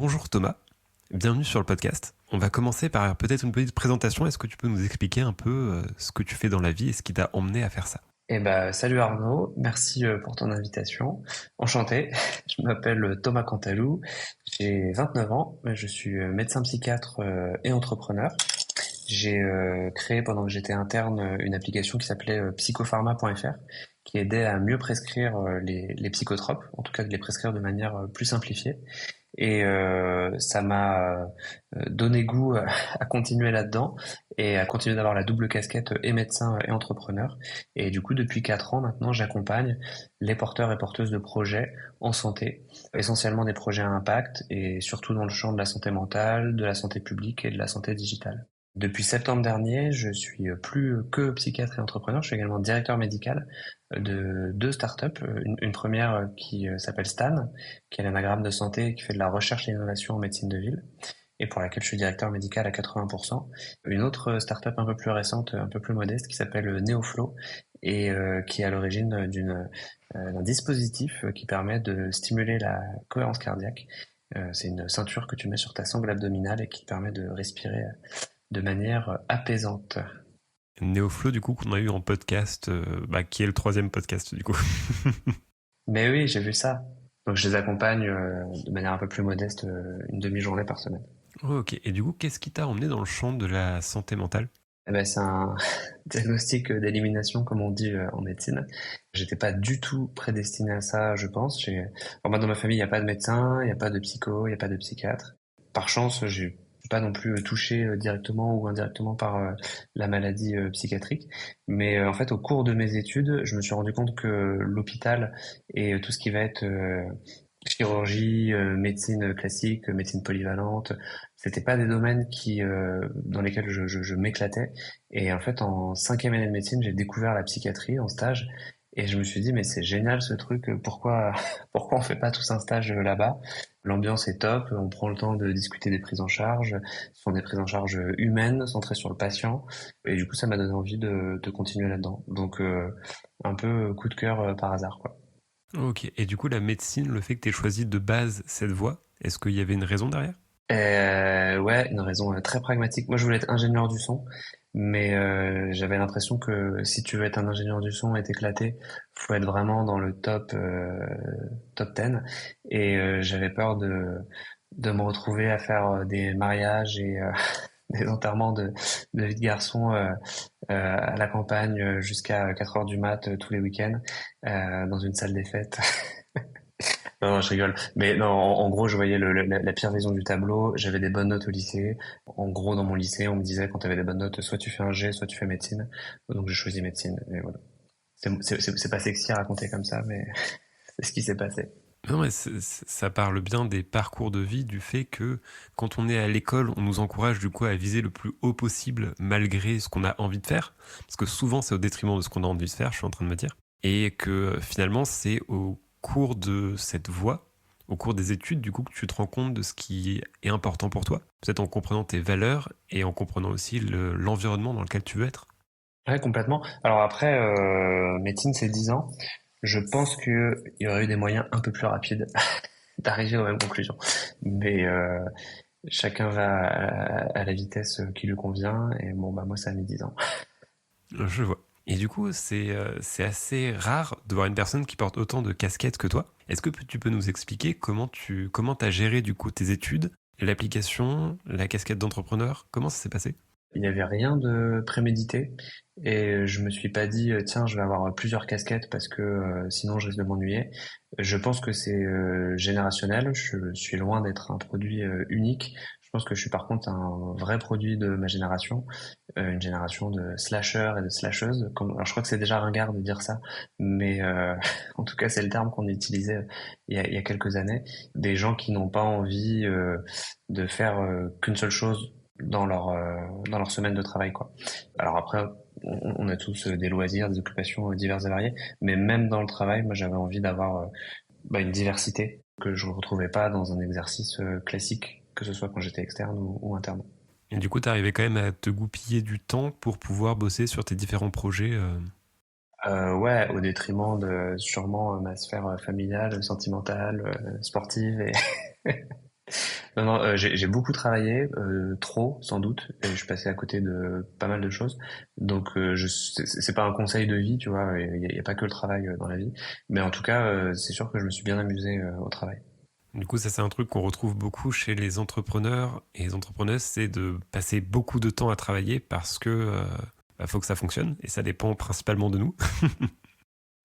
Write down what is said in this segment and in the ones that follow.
Bonjour Thomas, bienvenue sur le podcast. On va commencer par peut-être une petite présentation. Est-ce que tu peux nous expliquer un peu ce que tu fais dans la vie et ce qui t'a emmené à faire ça? Salut Arnaud, merci pour ton invitation. Enchanté, je m'appelle Thomas Cantalou, j'ai 29 ans, je suis médecin psychiatre et entrepreneur. J'ai créé pendant que j'étais interne une application qui s'appelait psychopharma.fr qui aidait à mieux prescrire les psychotropes, en tout cas de les prescrire de manière plus simplifiée. Et ça m'a donné goût à continuer là-dedans et à continuer d'avoir la double casquette et médecin et entrepreneur. Et du coup, depuis 4 ans maintenant, j'accompagne les porteurs et porteuses de projets en santé, essentiellement des projets à impact et surtout dans le champ de la santé mentale, de la santé publique et de la santé digitale. Depuis septembre dernier, je suis plus que psychiatre et entrepreneur, je suis également directeur médical de deux startups. Une première qui s'appelle Stan, qui est l'anagramme de santé et qui fait de la recherche et innovation en médecine de ville, et pour laquelle je suis directeur médical à 80%. Une autre startup un peu plus récente, un peu plus modeste, qui s'appelle Neoflow, et qui est à l'origine d'un dispositif qui permet de stimuler la cohérence cardiaque. C'est une ceinture que tu mets sur ta sangle abdominale et qui te permet de respirer de manière apaisante. Néoflo, du coup, qu'on a eu en podcast, qui est le troisième podcast, du coup. Mais oui, j'ai vu ça. Donc je les accompagne de manière un peu plus modeste, une demi-journée par semaine. Oh, ok, et du coup, qu'est-ce qui t'a emmené dans le champ de la santé mentale? C'est un diagnostic d'élimination, comme on dit en médecine. J'étais pas du tout prédestiné à ça, je pense. Moi, dans ma famille, il n'y a pas de médecin, il n'y a pas de psycho, il n'y a pas de psychiatre. Par chance, j'ai pas non plus touché directement ou indirectement par la maladie psychiatrique. Mais en fait, au cours de mes études, je me suis rendu compte que l'hôpital et tout ce qui va être chirurgie, médecine classique, médecine polyvalente, c'était pas des domaines dans lesquels je m'éclatais. Et en fait, en 5e année de médecine, j'ai découvert la psychiatrie en stage. Et je me suis dit, mais c'est génial ce truc, pourquoi, pourquoi on fait pas tous un stage là-bas? L'ambiance est top, on prend le temps de discuter des prises en charge, ce sont des prises en charge humaines, centrées sur le patient. Et du coup, ça m'a donné envie de continuer là-dedans. Donc, un peu coup de cœur par hasard, quoi. Ok, et du coup, la médecine, le fait que t'aies choisi de base cette voie, est-ce qu'il y avait une raison derrière? Ouais, une raison très pragmatique. Moi, je voulais être ingénieur du son, mais j'avais l'impression que si tu veux être un ingénieur du son et t'éclater, faut être vraiment dans le top 10. Et j'avais peur de me retrouver à faire des mariages et des enterrements de vie de garçon à la campagne jusqu'à 4 heures du mat tous les week-ends dans une salle des fêtes. Non, non, je rigole. Mais non, en gros, je voyais la pire vision du tableau. J'avais des bonnes notes au lycée. En gros, dans mon lycée, on me disait quand tu avais des bonnes notes, soit tu fais un G, soit tu fais médecine. Donc j'ai choisi médecine. Et voilà. C'est pas sexy à raconter comme ça, mais c'est ce qui s'est passé. Non, mais ça parle bien des parcours de vie, du fait que quand on est à l'école, on nous encourage du coup à viser le plus haut possible malgré ce qu'on a envie de faire. Parce que souvent, c'est au détriment de ce qu'on a envie de faire, je suis en train de me dire. Et que finalement, c'est au cours de cette voie, au cours des études, du coup, que tu te rends compte de ce qui est important pour toi. Peut-être en comprenant tes valeurs et en comprenant aussi l'environnement dans lequel tu veux être. Ouais, complètement. Alors après, médecine, c'est 10 ans. Je pense qu'il y aurait eu des moyens un peu plus rapides d'arriver aux mêmes conclusions. Mais chacun va à la vitesse qui lui convient. Et bon, bah moi, ça a mis 10 ans. Je vois. Et du coup, c'est assez rare de voir une personne qui porte autant de casquettes que toi. Est-ce que tu peux nous expliquer comment t'as géré du coup tes études, l'application, la casquette d'entrepreneur? Comment ça s'est passé? Il n'y avait rien de prémédité et je me suis pas dit tiens je vais avoir plusieurs casquettes parce que sinon je risque de m'ennuyer. Je pense que c'est générationnel. Je suis loin d'être un produit unique. Je pense que je suis par contre un vrai produit de ma génération, une génération de slasheurs et de slasheuses. Alors je crois que c'est déjà ringard de dire ça, mais en tout cas c'est le terme qu'on utilisait il y a quelques années. Des gens qui n'ont pas envie de faire qu'une seule chose dans leur semaine de travail, quoi. Alors après, on a tous des loisirs, des occupations diverses et variées, mais même dans le travail, moi j'avais envie d'avoir une diversité que je ne retrouvais pas dans un exercice classique, que ce soit quand j'étais externe ou interne. Et du coup, t'arrivais quand même à te goupiller du temps pour pouvoir bosser sur tes différents projets. Ouais, au détriment de sûrement ma sphère familiale, sentimentale, sportive et Non, non, j'ai beaucoup travaillé, trop sans doute, et je suis passé à côté de pas mal de choses. Donc, c'est pas un conseil de vie, tu vois. Il y a pas que le travail dans la vie, mais en tout cas, c'est sûr que je me suis bien amusé au travail. Du coup, ça c'est un truc qu'on retrouve beaucoup chez les entrepreneurs et les entrepreneuses, c'est de passer beaucoup de temps à travailler parce que faut que ça fonctionne et ça dépend principalement de nous.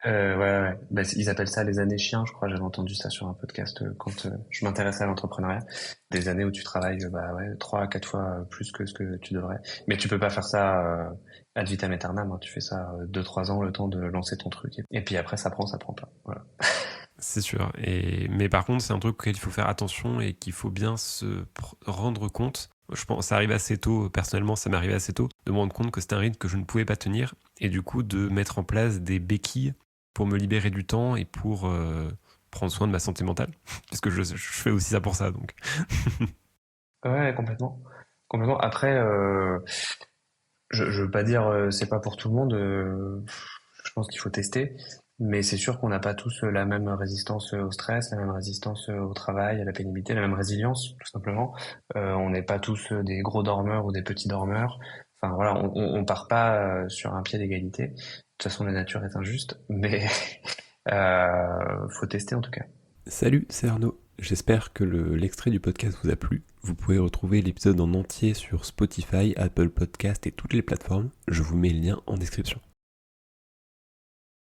Ouais, ouais. Bah, ils appellent ça les années chiens, je crois. J'avais entendu ça sur un podcast quand je m'intéressais à l'entrepreneuriat. Des années où tu travailles, bah ouais, 3 à 4 fois plus que ce que tu devrais. Mais tu peux pas faire ça ad vitam aeternam, hein. Tu fais ça 2, 3 ans, le temps de lancer ton truc. Et puis après, ça prend pas. Voilà. C'est sûr. Mais par contre, c'est un truc auquel il faut faire attention et qu'il faut bien rendre compte. Je pense, ça arrive assez tôt, personnellement, ça m'est arrivé assez tôt, de me rendre compte que c'était un rythme que je ne pouvais pas tenir et du coup de mettre en place des béquilles pour me libérer du temps et pour prendre soin de ma santé mentale. Puisque je fais aussi ça pour ça, donc. Ouais, complètement. Complètement. Après, je veux pas dire c'est pas pour tout le monde. Je pense qu'il faut tester. Mais c'est sûr qu'on n'a pas tous la même résistance au stress, la même résistance au travail, à la pénibilité, la même résilience, tout simplement. On n'est pas tous des gros dormeurs ou des petits dormeurs. Enfin voilà, on part pas sur un pied d'égalité. De toute façon, la nature est injuste, mais faut tester en tout cas. Salut, c'est Arnaud. J'espère que l'extrait du podcast vous a plu. Vous pouvez retrouver l'épisode en entier sur Spotify, Apple Podcast et toutes les plateformes. Je vous mets le lien en description.